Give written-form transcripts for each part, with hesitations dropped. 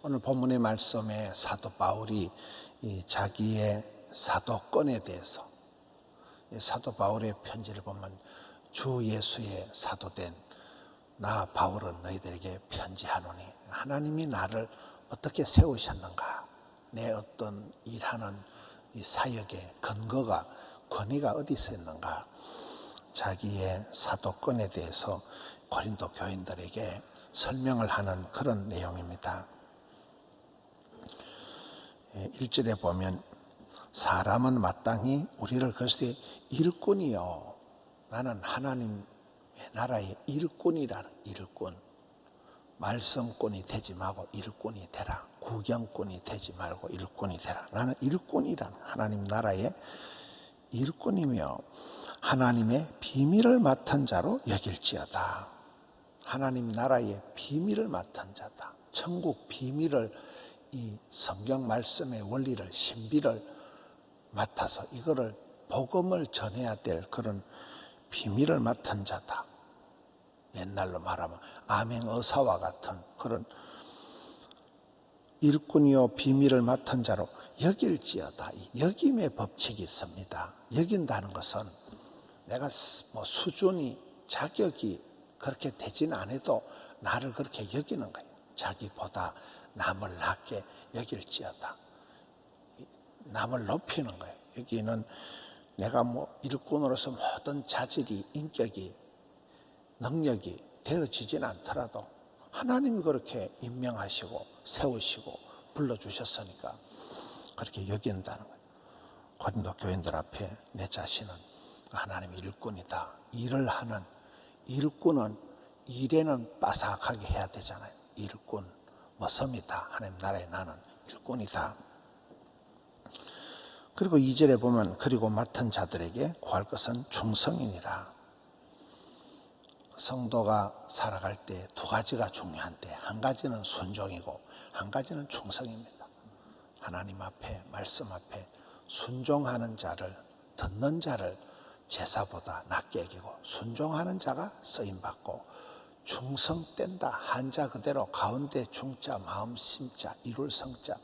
오늘 본문의 말씀에 사도 바울이 자기의 사도권에 대해서, 사도 바울의 편지를 보면 주 예수의 사도된 나 바울은 너희들에게 편지하노니 하나님이 나를 어떻게 세우셨는가, 내 어떤 일하는 이 사역의 근거가, 권위가 어디서 있는가, 자기의 사도권에 대해서 고린도 교인들에게 설명을 하는 그런 내용입니다. 1절에 보면 사람은 마땅히 우리를 그리스도의 일꾼이요, 나는 하나님의 나라의 일꾼이라는, 일꾼, 말씀꾼이 되지 말고 일꾼이 되라, 구경꾼이 되지 말고 일꾼이 되라. 나는 일꾼이라는, 하나님 나라의 일꾼이며 하나님의 비밀을 맡은 자로 여길지어다. 하나님 나라의 비밀을 맡은 자다. 천국 비밀을, 이 성경 말씀의 원리를, 신비를 맡아서 이거를 복음을 전해야 될 그런 비밀을 맡은 자다. 옛날로 말하면 암행어사와 같은 그런 일꾼이요 비밀을 맡은 자로 여길지어다. 여김의 법칙이 있습니다. 여긴다는 것은 내가 뭐 수준이, 자격이 그렇게 되지는 않아도 나를 그렇게 여기는 거예요. 자기보다 남을 낮게 여길지어다. 남을 높이는 거예요. 여기는 내가 뭐 일꾼으로서 모든 자질이, 인격이, 능력이 되어지지는 않더라도 하나님이 그렇게 임명하시고 세우시고 불러주셨으니까 그렇게 여긴다는 거예요. 고린도 교인들 앞에 내 자신은 하나님의 일꾼이다. 일을 하는 일꾼은 일에는 빠삭하게 해야 되잖아요. 일꾼, 섬이다. 하나님 나라에 나는 일꾼이다. 그리고 2절에 보면 그리고 맡은 자들에게 구할 것은 충성이니라. 성도가 살아갈 때 두 가지가 중요한데, 한 가지는 순종이고 한 가지는 충성입니다. 하나님 앞에, 말씀 앞에 순종하는 자를, 듣는 자를 제사보다 낮게 여기고, 순종하는 자가 쓰임받고, 충성된다, 한자 그대로 가운데 중자, 마음 심자, 이룰 성자,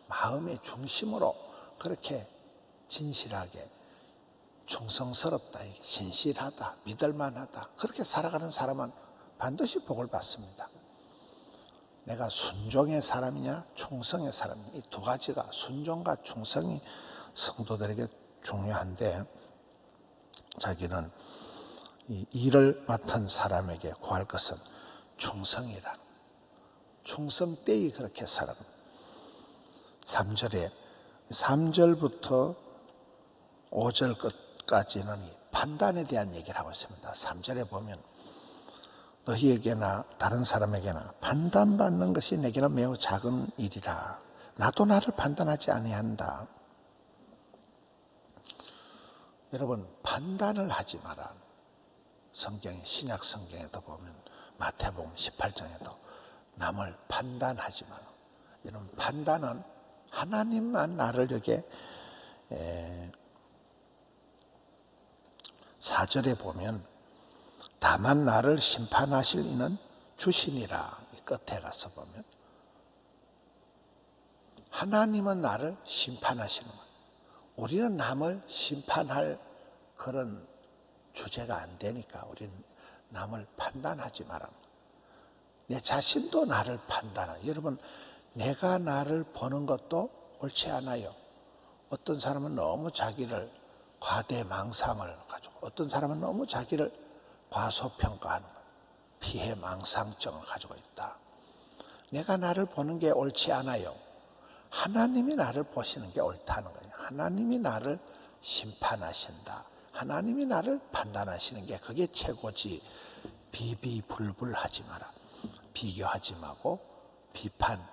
마음의 중심으로 그렇게 진실하게, 충성스럽다, 신실하다, 믿을만하다, 그렇게 살아가는 사람은 반드시 복을 받습니다. 내가 순종의 사람이냐 충성의 사람이냐, 이 두 가지가, 순종과 충성이 성도들에게 중요한데, 자기는 이 일을 맡은 사람에게 구할 것은 충성이라. 충성되이 그렇게 살아갑니다. 3절부터 5절 끝까지는 이 판단에 대한 얘기를 하고 있습니다. 3절에 보면 너희에게나 다른 사람에게나 판단받는 것이 내게는 매우 작은 일이라. 나도 나를 판단하지 아니한다. 여러분, 판단을 하지 마라. 성경에, 신약 성경에도 보면 마태복음 18장에도 남을 판단하지 마라. 여러분, 판단은 하나님만 나를 여기에 4절에 보면 다만 나를 심판하실 이는 주시니라. 이 끝에 가서 보면 하나님은 나를 심판하시는 거예요. 우리는 남을 심판할 그런 주제가 안 되니까 우리는 남을 판단하지 마라. 내 자신도 나를 판단하는. 여러분, 내가 나를 보는 것도 옳지 않아요. 어떤 사람은 너무 자기를 과대망상을 가지고, 어떤 사람은 너무 자기를 과소평가하는 거예요. 피해망상증을 가지고 있다. 내가 나를 보는 게 옳지 않아요. 하나님이 나를 보시는 게 옳다는 거예요. 하나님이 나를 심판하신다. 하나님이 나를 판단하시는 게 그게 최고지. 비비불불하지 마라. 비교하지 말고 비판,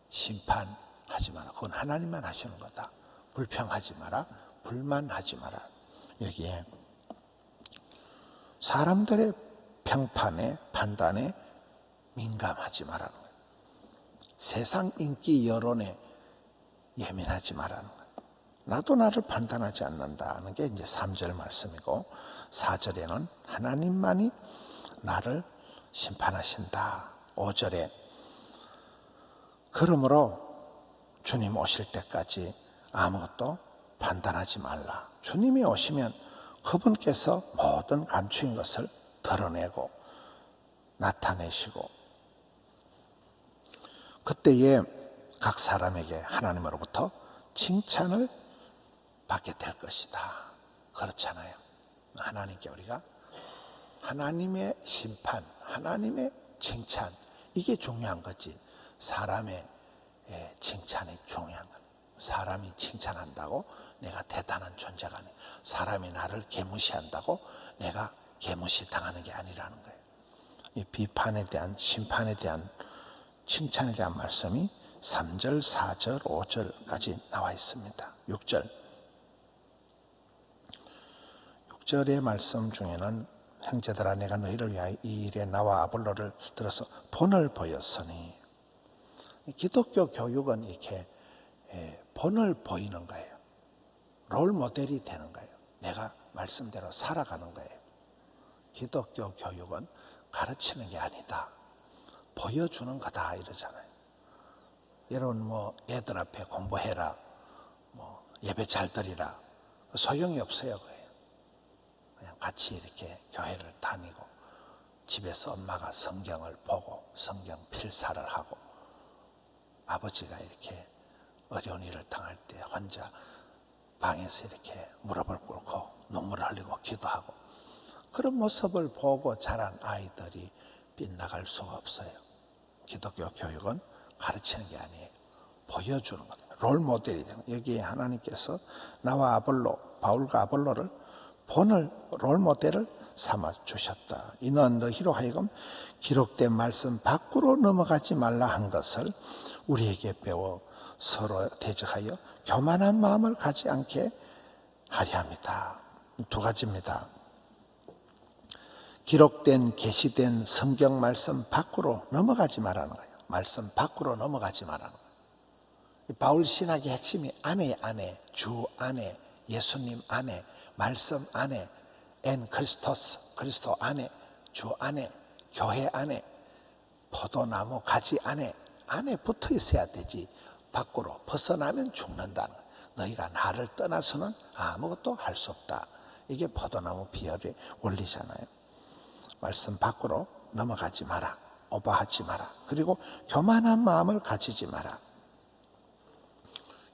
심판하지 마라. 그건 하나님만 하시는 거다. 불평하지 마라. 불만하지 마라. 여기에 사람들의 평판에, 판단에 민감하지 말라는 거예요. 세상 인기 여론에 예민하지 말라는 거예요. 나도 나를 판단하지 않는다는 게 이제 3절 말씀이고, 4절에는 하나님만이 나를 심판하신다. 5절에 그러므로 주님 오실 때까지 아무것도 판단하지 말라. 주님이 오시면 그분께서 모든 감추인 것을 드러내고 나타내시고 그때에 각 사람에게 하나님으로부터 칭찬을 받게 될 것이다. 그렇잖아요. 하나님께 우리가 하나님의 심판, 하나님의 칭찬, 이게 중요한 거지. 사람의 칭찬이 중요한 거예요. 사람이 칭찬한다고 내가 대단한 존재가 아니에요. 사람이 나를 개무시한다고 내가 개무시 당하는 게 아니라는 거예요. 이 비판에 대한, 심판에 대한, 칭찬에 대한 말씀이 3절, 4절, 5절까지 나와 있습니다. 6절의 말씀 중에는 형제들아 내가 너희를 위하여 이 일에 나와 아볼로를 들어서 본을 보였으니, 기독교 교육은 이렇게 본을 보이는 거예요. 롤 모델이 되는 거예요. 내가 말씀대로 살아가는 거예요. 기독교 교육은 가르치는 게 아니다. 보여주는 거다 이러잖아요. 여러분 애들 앞에 공부해라, 예배 잘 드리라, 소용이 없어요. 그냥 같이 이렇게 교회를 다니고 집에서 엄마가 성경을 보고 성경 필사를 하고 아버지가 이렇게 어려운 일을 당할 때 혼자 방에서 이렇게 무릎을 꿇고 눈물을 흘리고 기도하고, 그런 모습을 보고 자란 아이들이 빗나갈 수가 없어요. 기독교 교육은 가르치는 게 아니에요. 보여주는 거예요. 롤 모델이 되는 거예요. 여기에 하나님께서 나와 아볼로, 바울과 아볼로를 본을, 롤 모델을 삼아 주셨다. 이는 너희로 하여금 기록된 말씀 밖으로 넘어가지 말라 한 것을 우리에게 배워 서로 대적하여 교만한 마음을 가지 않게 하려 합니다. 두 가지입니다. 기록된, 계시된 성경 말씀 밖으로 넘어가지 말라는 거예요. 말씀 밖으로 넘어가지 말라는 거예요. 바울 신학의 핵심이 안에, 주 안에, 예수님 안에, 말씀 안에, 엔 크리스토스, 그리스도 안에, 주 안에, 교회 안에, 포도나무 가지 안에 붙어 있어야 되지. 밖으로 벗어나면 죽는다는 거예요. 너희가 나를 떠나서는 아무것도 할 수 없다. 이게 포도나무 비열의 원리잖아요. 말씀 밖으로 넘어가지 마라. 오버하지 마라. 그리고 교만한 마음을 가지지 마라.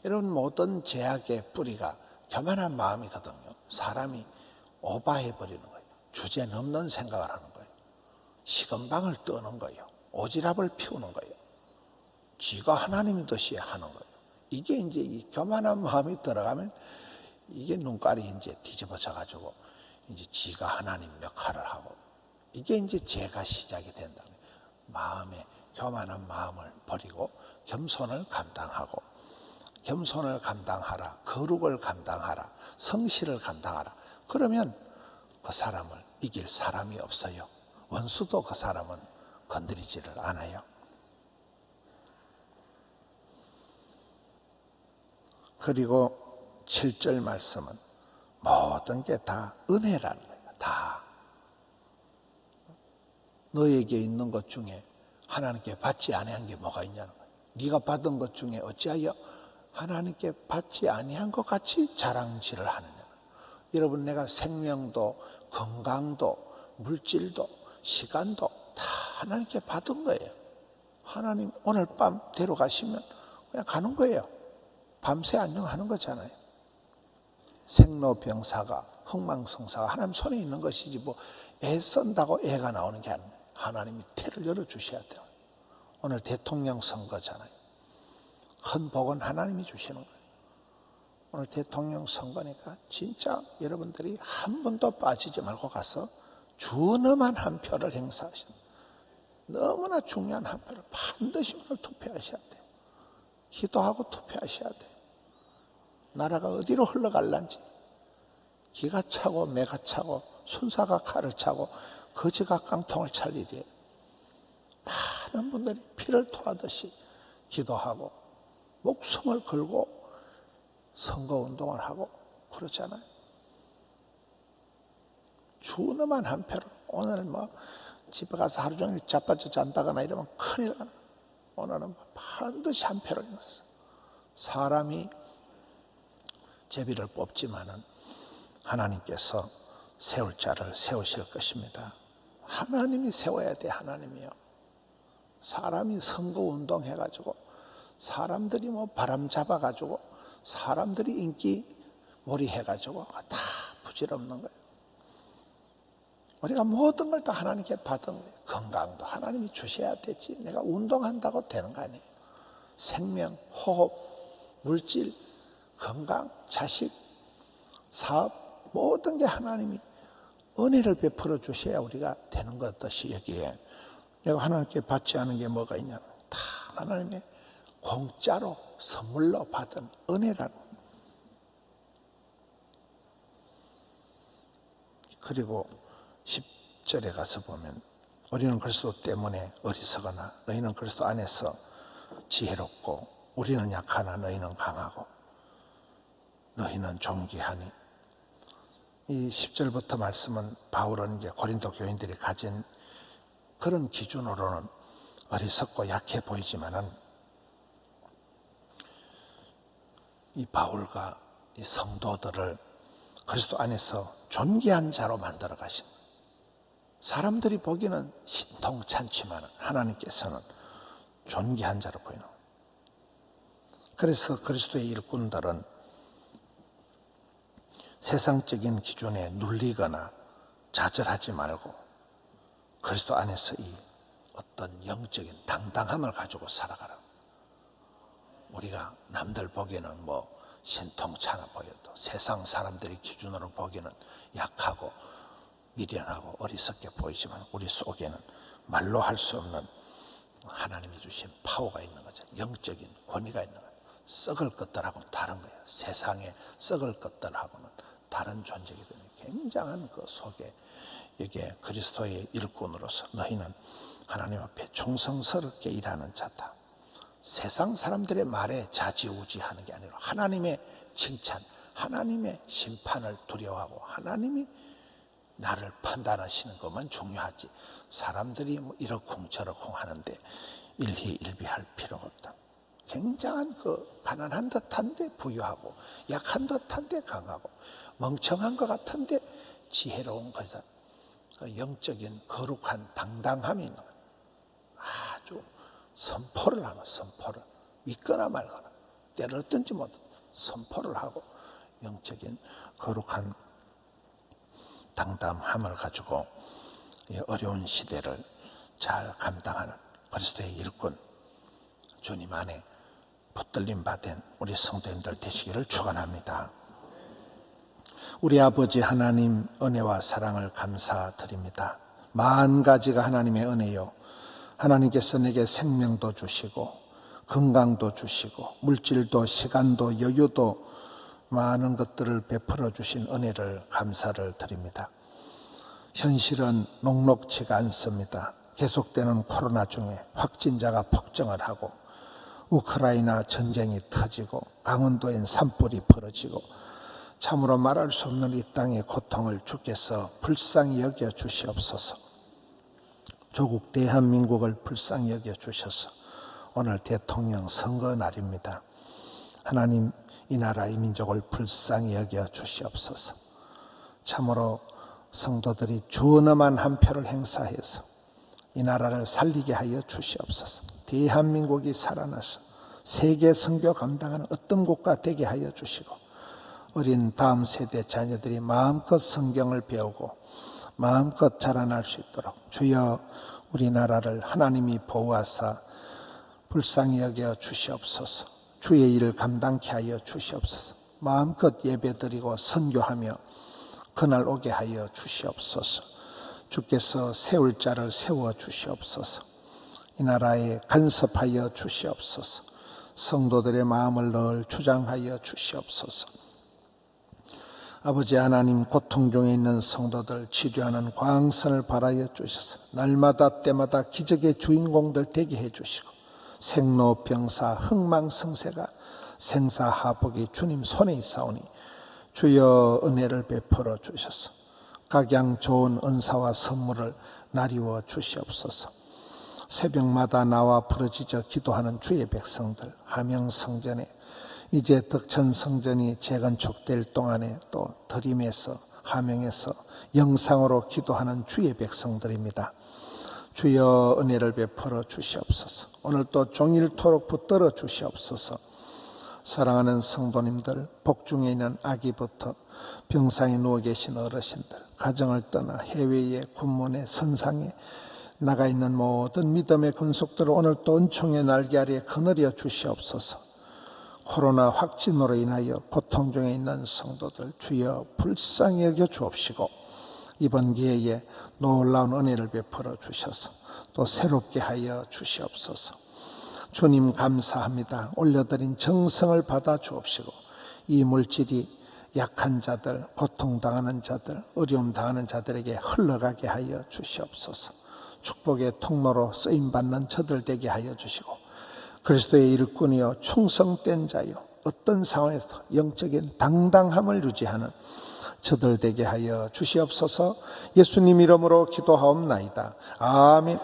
이런 모든 제약의 뿌리가 교만한 마음이거든요. 사람이 오버해버리는 거예요. 주제 넘는 생각을 하는 거예요. 시건방을 떠는 거예요. 오지랖을 피우는 거예요. 지가 하나님듯이 하는 거예요. 이게 이제 이 교만한 마음이 들어가면 이게 눈깔이 이제 뒤집어져 가지고 이제 지가 하나님 역할을 하고, 이게 이제 죄가 시작이 된다. 마음에 교만한 마음을 버리고 겸손을 감당하고, 겸손을 감당하라, 거룩을 감당하라, 성실을 감당하라. 그러면 그 사람을 이길 사람이 없어요. 원수도 그 사람은 건드리지를 않아요. 그리고 7절 말씀은 모든 게 다 은혜라는 거예요. 다. 너에게 있는 것 중에 하나님께 받지 아니한 게 뭐가 있냐는 거예요. 네가 받은 것 중에 어찌하여 하나님께 받지 아니한 것 같이 자랑질을 하느냐. 여러분, 내가 생명도 건강도 물질도 시간도 다 하나님께 받은 거예요. 하나님 오늘 밤 데려가시면 그냥 가는 거예요. 밤새 안녕하는 거잖아요. 생로병사가 흥망성사가 하나님 손에 있는 것이지 애쓴다고 애가 나오는 게 아니에요. 하나님이 태를 열어주셔야 돼요. 오늘 대통령 선거잖아요. 큰 복은 하나님이 주시는 거예요. 오늘 대통령 선거니까 진짜 여러분들이 한 분도 빠지지 말고 가서 준엄한 한 표를 행사하시는, 너무나 중요한 한 표를 반드시 오늘 투표하셔야 돼요. 기도하고 투표하셔야 돼요. 나라가 어디로 흘러갈란지, 기가 차고 매가 차고 순사가 칼을 차고 거지가 깡통을 찰 일이에요. 많은 분들이 피를 토하듯이 기도하고 목숨을 걸고 선거운동을 하고 그러잖아요. 준엄한 한 표를, 오늘 집에 가서 하루 종일 자빠져 잔다거나 이러면 큰일 나요. 오늘은 반드시 한 표를 행사. 사람이 제비를 뽑지만은 하나님께서 세울 자를 세우실 것입니다. 하나님이 세워야 돼. 하나님이요. 사람이 선거운동 해가지고 사람들이 뭐 바람 잡아가지고 사람들이 인기 몰이 해가지고 다 부질없는 거예요. 우리가 모든 걸 다 하나님께 받은 거예요. 건강도 하나님이 주셔야 되지. 내가 운동한다고 되는 거 아니에요. 생명, 호흡, 물질, 건강, 자식, 사업 모든 게 하나님이 은혜를 베풀어 주셔야 우리가 되는 것 같듯이 여기에 내가 하나님께 받지 않은 게 뭐가 있냐. 다 하나님의 공짜로 선물로 받은 은혜라는. 그리고 10절에 가서 보면 우리는 그리스도 때문에 어리석으나 너희는 그리스도 안에서 지혜롭고 우리는 약하나 너희는 강하고 너희는 존귀하니. 이 10절부터 말씀은 바울은 이제 고린도 교인들이 가진 그런 기준으로는 어리석고 약해 보이지만은 이 바울과 이 성도들을 그리스도 안에서 존귀한 자로 만들어 가신, 사람들이 보기는 신통찮지만 하나님께서는 존귀한 자로 보이는. 그래서 그리스도의 일꾼들은 세상적인 기준에 눌리거나 좌절하지 말고 그리스도 안에서 이 어떤 영적인 당당함을 가지고 살아가라. 우리가 남들 보기에는 뭐 신통찮아 보여도 세상 사람들의 기준으로 보기에는 약하고 미련하고 어리석게 보이지만 우리 속에는 말로 할 수 없는 하나님이 주신 파워가 있는 거죠. 영적인 권위가 있는 거예요. 썩을 것들하고는 다른 거예요. 세상에 썩을 것들하고는 다른 존재이기 때문에 굉장한 그 속에 여기에 그리스도의 일꾼으로서 너희는 하나님 앞에 충성스럽게 일하는 자다. 세상 사람들의 말에 좌지우지하는 게 아니라 하나님의 칭찬, 하나님의 심판을 두려워하고 하나님이 나를 판단하시는 것만 중요하지 사람들이 뭐 이러쿵 저러쿵 하는데 일희일비할 필요가 없다. 굉장한 그 가난한 듯한데 부유하고 약한 듯한데 강하고 멍청한 것 같은데 지혜로운 것은 영적인 거룩한 당당함이 있는 거예요. 아주 선포를 하는, 선포를 믿거나 말거나 때를 얻든지 못 선포를 하고 영적인 거룩한 당당함을 가지고 어려운 시대를 잘 감당하는 그리스도의 일꾼, 주님 안에 붙들림 받은 우리 성도님들 되시기를 축원합니다. 우리 아버지 하나님 은혜와 사랑을 감사드립니다. 만 가지가 하나님의 은혜요, 하나님께서 내게 생명도 주시고 건강도 주시고 물질도 시간도 여유도 많은 것들을 베풀어 주신 은혜를 감사를 드립니다. 현실은 녹록지가 않습니다. 계속되는 코로나 중에 확진자가 폭증을 하고 우크라이나 전쟁이 터지고 강원도엔 산불이 벌어지고 참으로 말할 수 없는 이 땅의 고통을 주께서 불쌍히 여겨 주시옵소서. 조국 대한민국을 불쌍히 여겨 주셔서 오늘 대통령 선거 날입니다. 하나님, 이 나라 이 민족을 불쌍히 여겨 주시옵소서. 참으로 성도들이 준엄한 한 표를 행사해서 이 나라를 살리게 하여 주시옵소서. 대한민국이 살아나서 세계 선교 감당하는 어떤 국가 되게 하여 주시고 어린 다음 세대 자녀들이 마음껏 성경을 배우고 마음껏 자라날 수 있도록 주여 우리나라를 하나님이 보호하사 불쌍히 여겨 주시옵소서. 주의 일을 감당케 하여 주시옵소서. 마음껏 예배드리고 선교하며 그날 오게 하여 주시옵소서. 주께서 세울 자를 세워 주시옵소서. 이 나라에 간섭하여 주시옵소서. 성도들의 마음을 늘 주장하여 주시옵소서. 아버지 하나님, 고통 중에 있는 성도들 치료하는 광선을 발하여 주셔서 날마다 때마다 기적의 주인공들 되게 해주시고 생로병사 흥망성쇠가 생사하복이 주님 손에 있사오니 주여 은혜를 베풀어 주셔서 각양 좋은 은사와 선물을 나리워 주시옵소서. 새벽마다 나와 부르짖어 기도하는 주의 백성들, 함영성전에 이제 덕천성전이 재건축될 동안에 또 드림에서 함영에서 영상으로 기도하는 주의 백성들입니다. 주여 은혜를 베풀어 주시옵소서. 오늘 또 종일토록 붙들어 주시옵소서. 사랑하는 성도님들, 복중에 있는 아기부터 병상에 누워 계신 어르신들, 가정을 떠나 해외에 군문에 선상에 나가 있는 모든 믿음의 군속들을 오늘 또 은총의 날개 아래에 거느려 주시옵소서. 코로나 확진으로 인하여 고통 중에 있는 성도들 주여 불쌍히 여겨 주옵시고 이번 기회에 놀라운 은혜를 베풀어 주셔서 또 새롭게 하여 주시옵소서. 주님 감사합니다. 올려드린 정성을 받아 주옵시고 이 물질이 약한 자들, 고통당하는 자들, 어려움 당하는 자들에게 흘러가게 하여 주시옵소서. 축복의 통로로 쓰임받는 저들 되게 하여 주시고 그리스도의 일꾼이요 충성된 자요 어떤 상황에서 영적인 당당함을 유지하는 저들 되게 하여 주시옵소서. 예수님 이름으로 기도하옵나이다. 아멘.